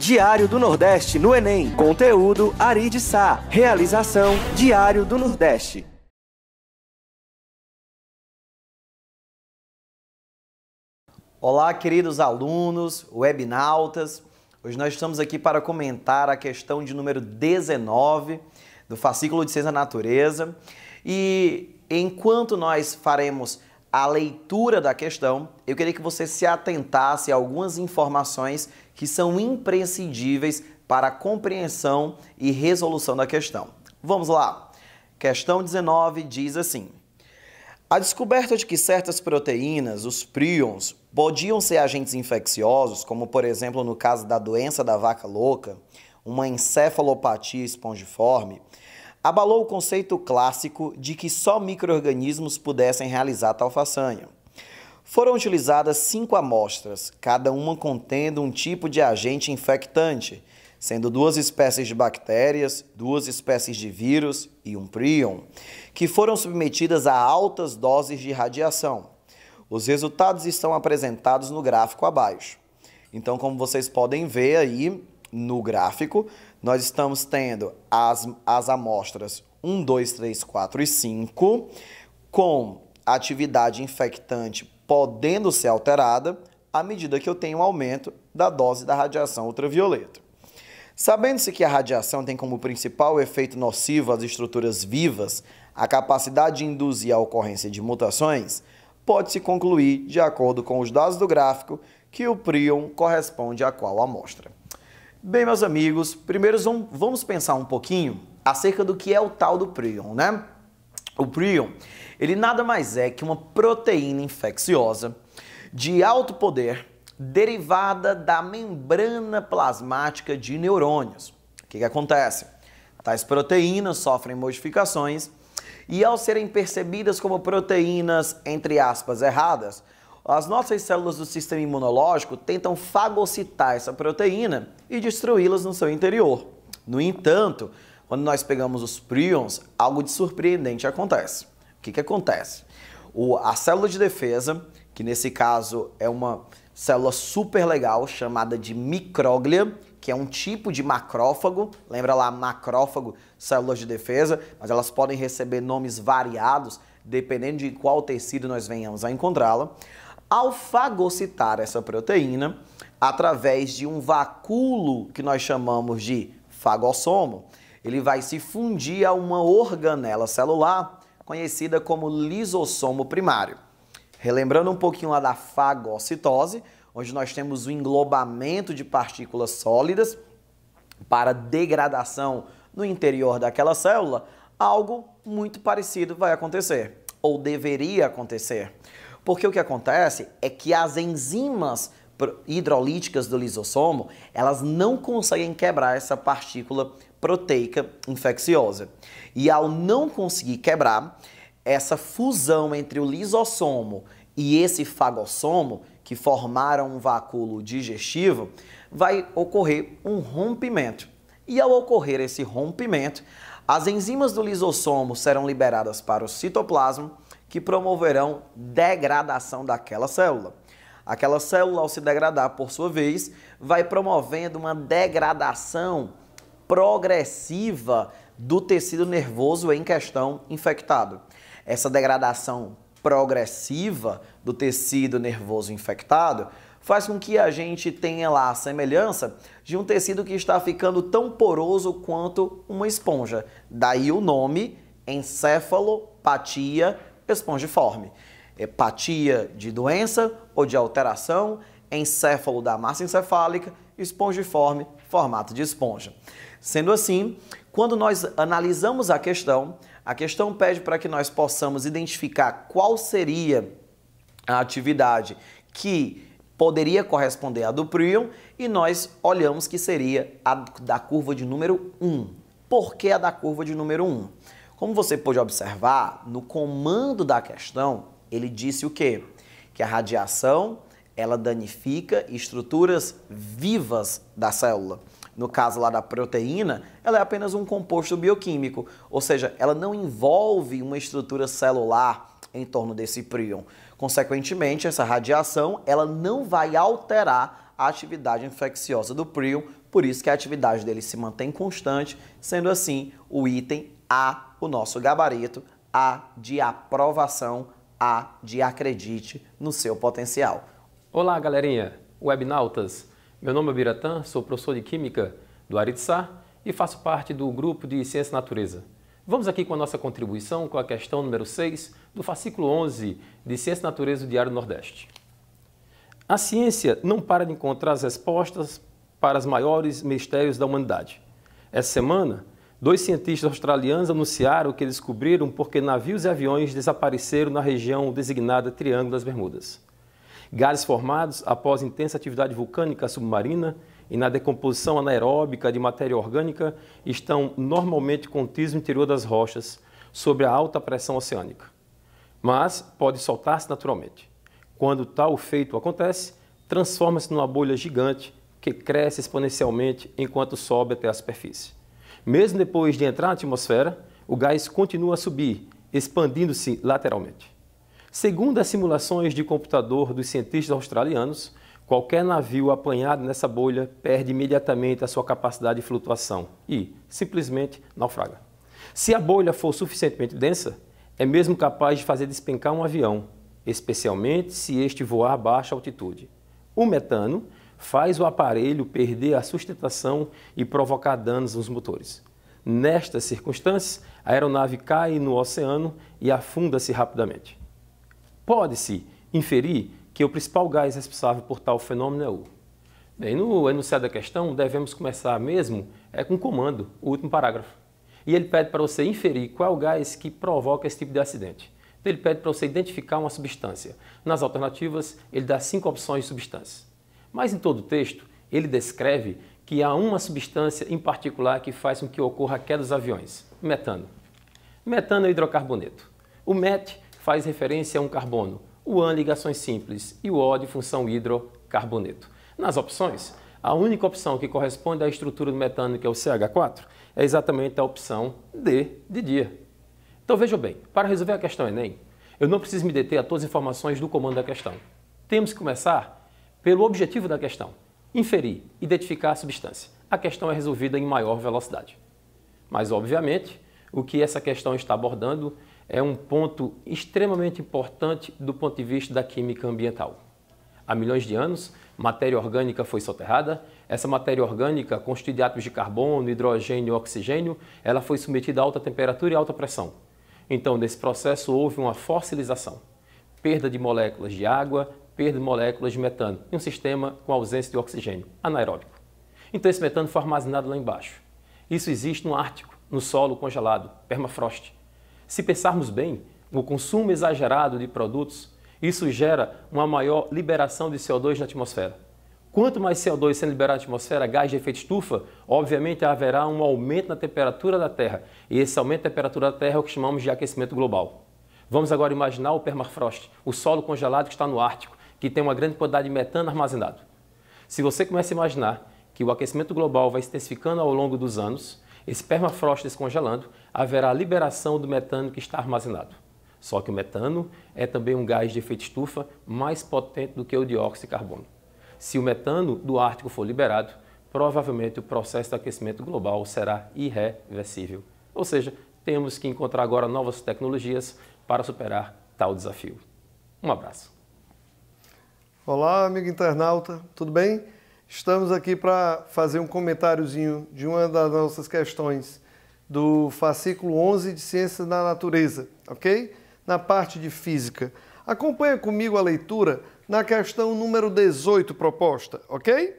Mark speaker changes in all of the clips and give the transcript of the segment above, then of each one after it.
Speaker 1: Diário do Nordeste no Enem. Conteúdo Ari de Sá. Realização Diário do Nordeste.
Speaker 2: Olá, queridos alunos, webnautas. Hoje nós estamos aqui para comentar a questão de número 19 do fascículo de Ciência da Natureza. E enquanto nós faremos a leitura da questão, eu queria que você se atentasse a algumas informações que são imprescindíveis para a compreensão e resolução da questão. Vamos lá. Questão 19 diz assim: a descoberta de que certas proteínas, os prions, podiam ser agentes infecciosos, como por exemplo no caso da doença da vaca louca, uma encefalopatia espongiforme, abalou o conceito clássico de que só micro-organismos pudessem realizar tal façanha. Foram utilizadas 5 amostras, cada uma contendo um tipo de agente infectante, sendo 2 espécies de bactérias, 2 espécies de vírus e um prion, que foram submetidas a altas doses de radiação. Os resultados estão apresentados no gráfico abaixo. Então, como vocês podem ver aí no gráfico, nós estamos tendo as amostras 1, 2, 3, 4 e 5, com atividade infectante podendo ser alterada à medida que eu tenho um aumento da dose da radiação ultravioleta. Sabendo-se que a radiação tem como principal efeito nocivo às estruturas vivas a capacidade de induzir a ocorrência de mutações, pode-se concluir, de acordo com os dados do gráfico, que o prion corresponde a qual amostra. Bem, meus amigos, primeiro vamos pensar um pouquinho acerca do que é o tal do prion, né? O prion, ele nada mais é que uma proteína infecciosa de alto poder derivada da membrana plasmática de neurônios. O que acontece? Tais proteínas sofrem modificações e, ao serem percebidas como proteínas, entre aspas, erradas, as nossas células do sistema imunológico tentam fagocitar essa proteína e destruí-las no seu interior. No entanto, quando nós pegamos os prions, algo de surpreendente acontece. O que acontece? A célula de defesa, que nesse caso é uma célula super legal chamada de micróglia, que é um tipo de macrófago. Lembra lá, macrófago, células de defesa, mas elas podem receber nomes variados dependendo de qual tecido nós venhamos a encontrá-la. Ao fagocitar essa proteína, através de um vacúolo que nós chamamos de fagossomo, ele vai se fundir a uma organela celular conhecida como lisossomo primário. Relembrando um pouquinho lá da fagocitose, onde nós temos o englobamento de partículas sólidas para degradação no interior daquela célula, algo muito parecido vai acontecer, ou deveria acontecer. Porque o que acontece é que as enzimas hidrolíticas do lisossomo, elas não conseguem quebrar essa partícula proteica infecciosa. E ao não conseguir quebrar, essa fusão entre o lisossomo e esse fagossomo, que formaram um vacúolo digestivo, vai ocorrer um rompimento. E ao ocorrer esse rompimento, as enzimas do lisossomo serão liberadas para o citoplasma, que promoverão degradação daquela célula. Aquela célula, ao se degradar, por sua vez, vai promovendo uma degradação progressiva do tecido nervoso em questão infectado. Essa degradação progressiva do tecido nervoso infectado faz com que a gente tenha lá a semelhança de um tecido que está ficando tão poroso quanto uma esponja. Daí o nome encefalopatia espongiforme. Hepatia de doença ou de alteração, encéfalo da massa encefálica, espongiforme, formato de esponja. Sendo assim, quando nós analisamos a questão pede para que nós possamos identificar qual seria a atividade que poderia corresponder à do prion e nós olhamos que seria a da curva de número 1. Por que a da curva de número 1? Como você pode observar, no comando da questão, ele disse o quê? Que a radiação, ela danifica estruturas vivas da célula. No caso lá da proteína, ela é apenas um composto bioquímico, ou seja, ela não envolve uma estrutura celular em torno desse prion. Consequentemente, essa radiação, ela não vai alterar a atividade infecciosa do prion, por isso que a atividade dele se mantém constante, sendo assim o item A, o nosso gabarito, A de aprovação, A de acredite no seu potencial.
Speaker 3: Olá, galerinha, webnautas. Meu nome é Biratã, sou professor de Química do ARIDSA e faço parte do grupo de Ciência e Natureza. Vamos aqui com a nossa contribuição com a questão número 6 do fascículo 11 de Ciência e Natureza do Diário do Nordeste. A ciência não para de encontrar as respostas para os maiores mistérios da humanidade. Essa semana, 2 cientistas australianos anunciaram que descobriram por que navios e aviões desapareceram na região designada Triângulo das Bermudas. Gases formados após intensa atividade vulcânica submarina e na decomposição anaeróbica de matéria orgânica estão normalmente contidos no interior das rochas, sob a alta pressão oceânica. Mas pode soltar-se naturalmente. Quando tal feito acontece, transforma-se numa bolha gigante que cresce exponencialmente enquanto sobe até a superfície. Mesmo depois de entrar na atmosfera, o gás continua a subir, expandindo-se lateralmente. Segundo as simulações de computador dos cientistas australianos, qualquer navio apanhado nessa bolha perde imediatamente a sua capacidade de flutuação e, simplesmente, naufraga. Se a bolha for suficientemente densa, é mesmo capaz de fazer despencar um avião, especialmente se este voar a baixa altitude. O metano faz o aparelho perder a sustentação e provocar danos nos motores. Nestas circunstâncias, a aeronave cai no oceano e afunda-se rapidamente. Pode-se inferir que o principal gás responsável por tal fenômeno é o... Bem, no enunciado da questão, devemos começar mesmo com o comando, o último parágrafo. E ele pede para você inferir qual é o gás que provoca esse tipo de acidente. Então, ele pede para você identificar uma substância. Nas alternativas, ele dá 5 opções de substâncias. Mas em todo o texto, ele descreve que há uma substância em particular que faz com que ocorra a queda dos aviões, metano. Metano é o hidrocarboneto. O MET faz referência a um carbono, o AN ligações simples e o O de função hidrocarboneto. Nas opções, a única opção que corresponde à estrutura do metano, que é o CH4, é exatamente a opção D de dia. Então veja bem, para resolver a questão Enem, eu não preciso me deter a todas as informações do comando da questão. Temos que começar pelo objetivo da questão, inferir, identificar a substância. A questão é resolvida em maior velocidade. Mas, obviamente, o que essa questão está abordando é um ponto extremamente importante do ponto de vista da química ambiental. Há milhões de anos, matéria orgânica foi soterrada. Essa matéria orgânica, constituída de átomos de carbono, hidrogênio e oxigênio, ela foi submetida a alta temperatura e alta pressão. Então, nesse processo, houve uma fossilização. Perda de moléculas de água, perda de moléculas de metano, em um sistema com ausência de oxigênio, anaeróbico. Então, esse metano foi armazenado lá embaixo. Isso existe no Ártico, no solo congelado, permafrost. Se pensarmos bem, o consumo exagerado de produtos, isso gera uma maior liberação de CO2 na atmosfera. Quanto mais CO2 sendo liberado na atmosfera, gás de efeito estufa, obviamente haverá um aumento na temperatura da Terra. E esse aumento da temperatura da Terra é o que chamamos de aquecimento global. Vamos agora imaginar o permafrost, o solo congelado que está no Ártico, que tem uma grande quantidade de metano armazenado. Se você começa a imaginar que o aquecimento global vai se intensificando ao longo dos anos, esse permafrost descongelando, haverá a liberação do metano que está armazenado. Só que o metano é também um gás de efeito estufa mais potente do que o dióxido de carbono. Se o metano do Ártico for liberado, provavelmente o processo de aquecimento global será irreversível. Ou seja, temos que encontrar agora novas tecnologias para superar tal desafio. Um abraço.
Speaker 4: Olá, amigo internauta, tudo bem? Estamos aqui para fazer um comentáriozinho de uma das nossas questões do fascículo 11 de Ciências da Natureza, ok? Na parte de Física. Acompanha comigo a leitura na questão número 18 proposta, ok?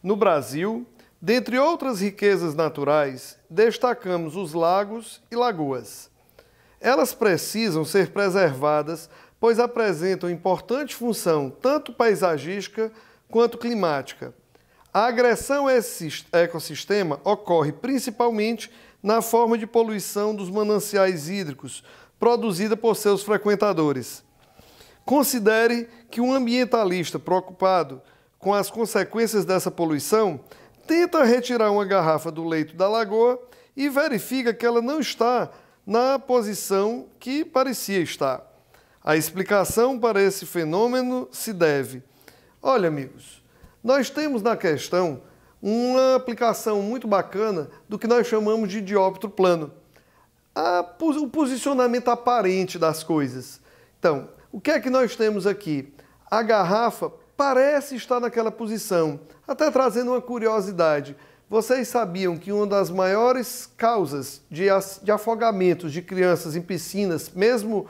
Speaker 4: No Brasil, dentre outras riquezas naturais, destacamos os lagos e lagoas. Elas precisam ser preservadas, pois apresentam importante função tanto paisagística quanto climática. A agressão a esse ecossistema ocorre principalmente na forma de poluição dos mananciais hídricos, produzida por seus frequentadores. Considere que um ambientalista preocupado com as consequências dessa poluição tenta retirar uma garrafa do leito da lagoa e verifica que ela não está na posição que parecia estar. A explicação para esse fenômeno se deve: olha, amigos, Nós temos na questão uma aplicação muito bacana do que nós chamamos de dióptro plano. O posicionamento aparente das coisas. Então, o que é que nós temos aqui? A garrafa parece estar naquela posição. Até trazendo uma curiosidade, vocês sabiam que uma das maiores causas de afogamentos de crianças em piscinas, mesmo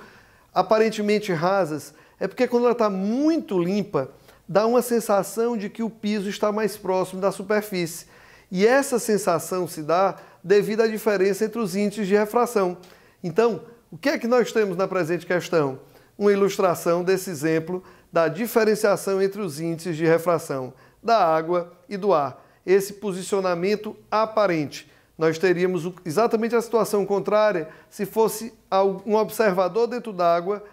Speaker 4: aparentemente rasas, é porque quando ela está muito limpa, dá uma sensação de que o piso está mais próximo da superfície. E essa sensação se dá devido à diferença entre os índices de refração. Então, o que é que nós temos na presente questão? Uma ilustração desse exemplo da diferenciação entre os índices de refração da água e do ar. Esse posicionamento aparente. Nós teríamos exatamente a situação contrária se fosse um observador dentro d'água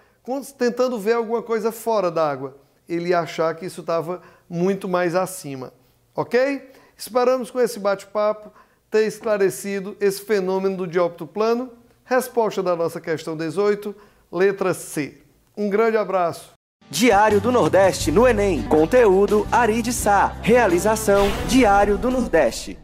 Speaker 4: tentando ver alguma coisa fora d'água. Ele ia achar que isso estava muito mais acima. Ok? Esperamos com esse bate-papo ter esclarecido esse fenômeno do dióptro plano. Resposta da nossa questão 18, letra C. Um grande abraço.
Speaker 1: Diário do Nordeste no Enem. Conteúdo Ari de Sá. Realização Diário do Nordeste.